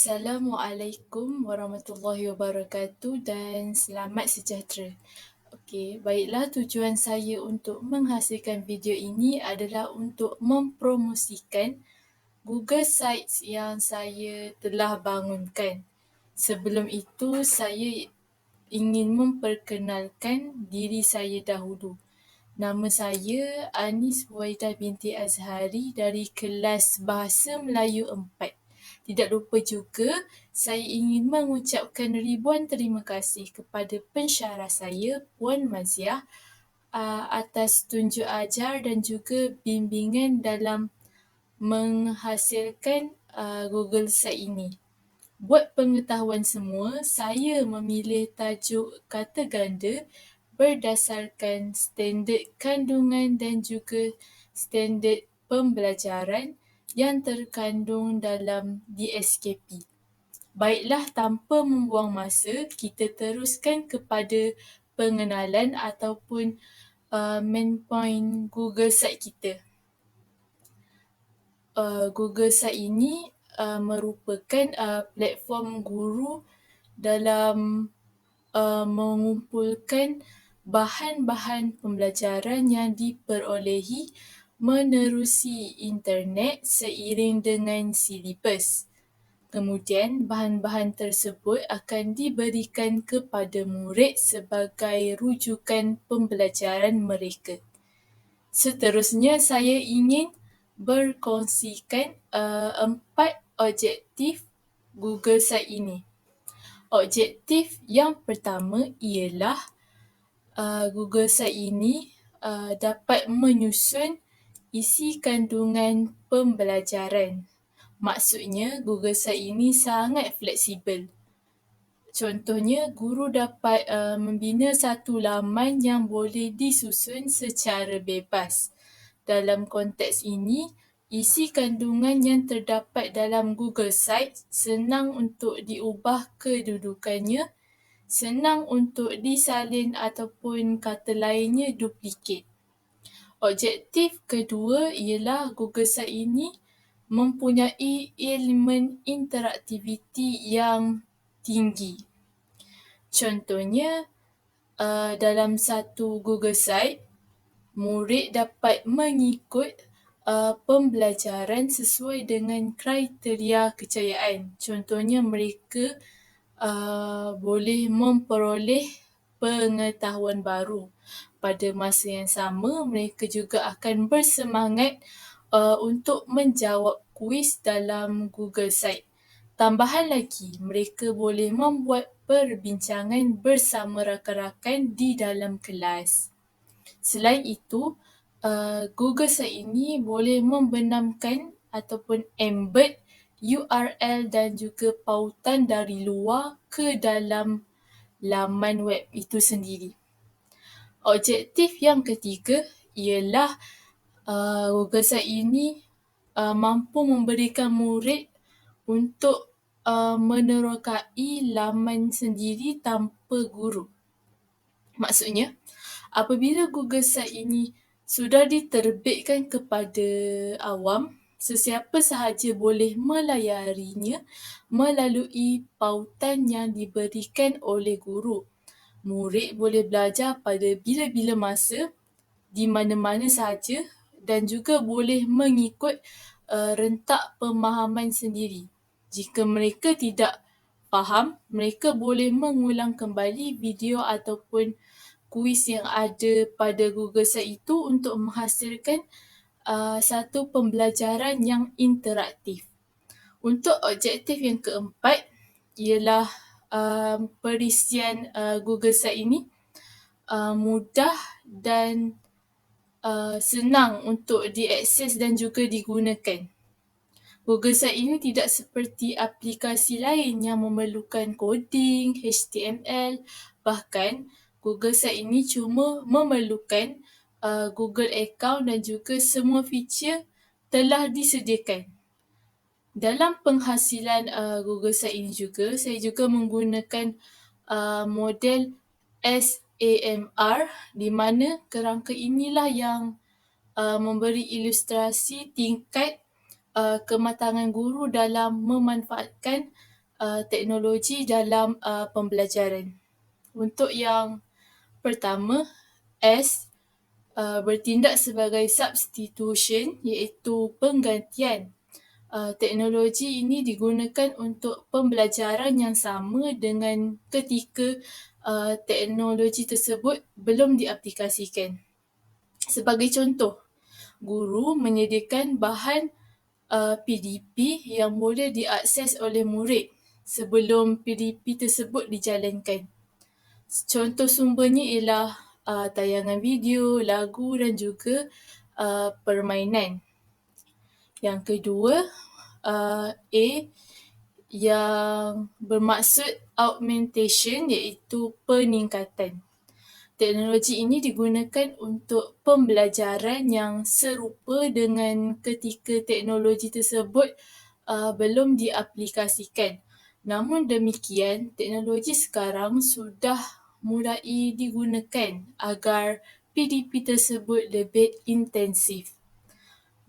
Assalamualaikum warahmatullahi wabarakatuh dan selamat sejahtera. Okey, baiklah, tujuan saya untuk menghasilkan video ini adalah untuk mempromosikan Google Sites yang saya telah bangunkan. Sebelum itu, saya ingin memperkenalkan diri saya dahulu. Nama saya Anis Huwaidah binti Azhari dari kelas Bahasa Melayu 4. Tidak lupa juga, saya ingin mengucapkan ribuan terima kasih kepada pensyarah saya, Puan Maziah, atas tunjuk ajar dan juga bimbingan dalam menghasilkan Google Site ini. Buat pengetahuan semua, saya memilih tajuk kata ganda berdasarkan standard kandungan dan juga standard pembelajaran yang terkandung dalam DSKP. Baiklah, tanpa membuang masa, kita teruskan kepada pengenalan ataupun main point Google Site kita. Google Site ini merupakan platform guru dalam mengumpulkan bahan-bahan pembelajaran yang diperolehi menerusi internet seiring dengan silibus. Kemudian, bahan-bahan tersebut akan diberikan kepada murid sebagai rujukan pembelajaran mereka. Seterusnya, saya ingin berkongsikan 4 objektif Google Site ini. Objektif yang pertama ialah Google Site ini dapat menyusun isi kandungan pembelajaran. Maksudnya, Google Site ini sangat fleksibel. Contohnya, guru dapat membina satu laman yang boleh disusun secara bebas. Dalam konteks ini, isi kandungan yang terdapat dalam Google Site senang untuk diubah kedudukannya, senang untuk disalin ataupun kata lainnya duplikat. Objektif kedua ialah Google Site ini mempunyai elemen interaktiviti yang tinggi. Contohnya, dalam satu Google Site, murid dapat mengikut pembelajaran sesuai dengan kriteria kejayaan. Contohnya, mereka boleh memperoleh pengetahuan baru. Pada masa yang sama, mereka juga akan bersemangat untuk menjawab kuis dalam Google Site. Tambahan lagi, mereka boleh membuat perbincangan bersama rakan-rakan di dalam kelas. Selain itu, Google Site ini boleh membenamkan ataupun embed URL dan juga pautan dari luar ke dalam laman web itu sendiri. Objektif yang ketiga ialah Google Site ini mampu memberikan murid untuk menerokai laman sendiri tanpa guru. Maksudnya, apabila Google Site ini sudah diterbitkan kepada awam, sesiapa sahaja boleh melayarinya melalui pautan yang diberikan oleh guru. Murid boleh belajar pada bila-bila masa, di mana-mana sahaja dan juga boleh mengikut rentak pemahaman sendiri. Jika mereka tidak faham, mereka boleh mengulang kembali video ataupun kuis yang ada pada Google Site itu untuk menghasilkan satu pembelajaran yang interaktif. Untuk objektif yang keempat ialah perisian Google Site ini mudah dan senang untuk diakses dan juga digunakan. Google Site ini tidak seperti aplikasi lain yang memerlukan coding, HTML, bahkan Google Site ini cuma memerlukan Google account dan juga semua feature telah disediakan. Dalam penghasilan Google Site ini juga, saya juga menggunakan model SAMR di mana kerangka inilah yang memberi ilustrasi tingkat kematangan guru dalam memanfaatkan teknologi dalam pembelajaran. Untuk yang pertama, S, bertindak sebagai substitution, iaitu penggantian. Teknologi ini digunakan untuk pembelajaran yang sama dengan ketika teknologi tersebut belum diaplikasikan. Sebagai contoh, guru menyediakan bahan PDP yang boleh diakses oleh murid sebelum PDP tersebut dijalankan. Contoh sumbernya ialah tayangan video, lagu dan juga permainan. Yang kedua, A, yang bermaksud augmentation, iaitu peningkatan. Teknologi ini digunakan untuk pembelajaran yang serupa dengan ketika teknologi tersebut belum diaplikasikan. Namun demikian, teknologi sekarang sudah mulai digunakan agar PDP tersebut lebih intensif.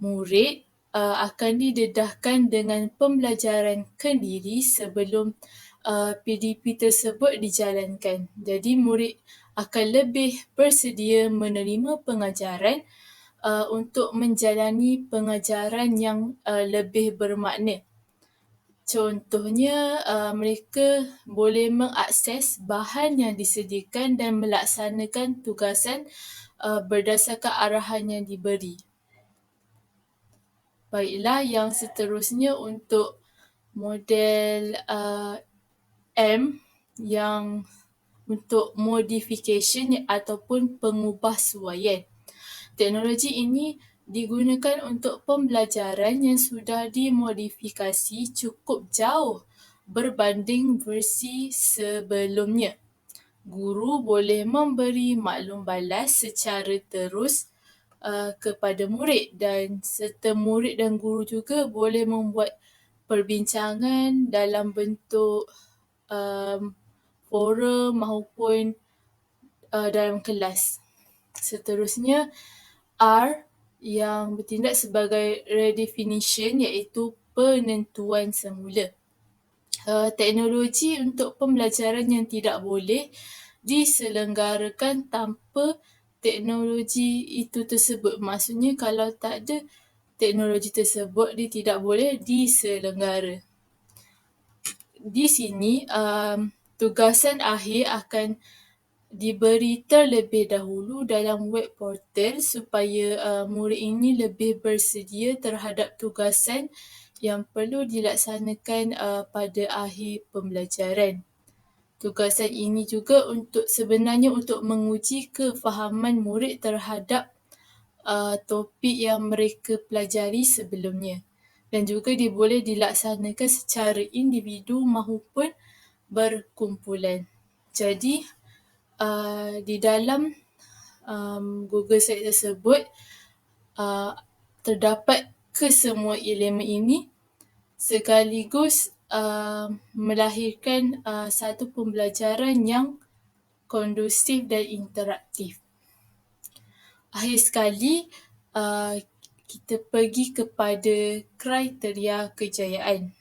Murid akan didedahkan dengan pembelajaran kendiri sebelum PDP tersebut dijalankan. Jadi murid akan lebih bersedia menerima pengajaran untuk menjalani pengajaran yang lebih bermakna. Contohnya, mereka boleh mengakses bahan yang disediakan dan melaksanakan tugasan berdasarkan arahan yang diberi. Baiklah, yang seterusnya untuk model M yang untuk modification ataupun pengubahsuaian. Teknologi ini digunakan untuk pembelajaran yang sudah dimodifikasi cukup jauh berbanding versi sebelumnya. Guru boleh memberi maklum balas secara terus kepada murid dan serta murid dan guru juga boleh membuat perbincangan dalam bentuk forum maupun dalam kelas. Seterusnya, R yang bertindak sebagai redefinition, iaitu penentuan semula. Teknologi untuk pembelajaran yang tidak boleh diselenggarakan tanpa teknologi itu tersebut. Maksudnya kalau tak ada teknologi tersebut, dia tidak boleh diselenggara. Di sini tugasan akhir akan diberi terlebih dahulu dalam web portal supaya murid ini lebih bersedia terhadap tugasan yang perlu dilaksanakan pada akhir pembelajaran. Tugasan ini juga sebenarnya untuk menguji kefahaman murid terhadap topik yang mereka pelajari sebelumnya. Dan juga dia boleh dilaksanakan secara individu maupun berkumpulan. Jadi, di dalam Google Site tersebut terdapat kesemua elemen ini sekaligus melahirkan satu pembelajaran yang kondusif dan interaktif. Akhir sekali, kita pergi kepada kriteria kejayaan.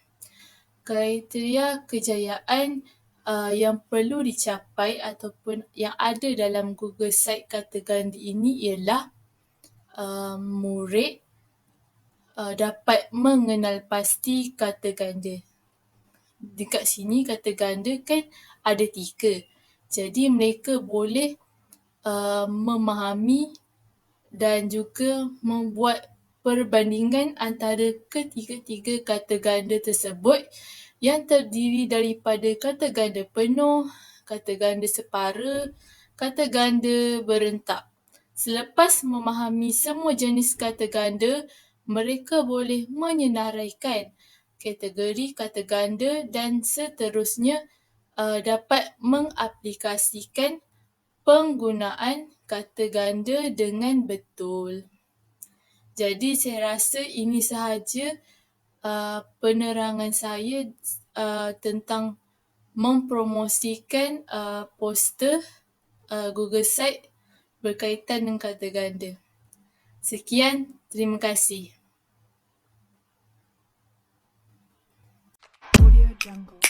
Kriteria kejayaan yang perlu dicapai ataupun yang ada dalam Google Site kata ganda ini ialah murid dapat mengenal pasti kata ganda. Dekat sini kata ganda kan ada 3. Jadi mereka boleh memahami dan juga membuat perbandingan antara ketiga-tiga kata ganda tersebut yang terdiri daripada kata ganda penuh, kata ganda separa, kata ganda berentak. Selepas memahami semua jenis kata ganda, mereka boleh menyenaraikan kategori kata ganda dan seterusnya dapat mengaplikasikan penggunaan kata ganda dengan betul. Jadi saya rasa ini sahaja penerangan saya tentang mempromosikan poster Google Site berkaitan dengan kata ganda. Sekian, terima kasih. Audio Jungle.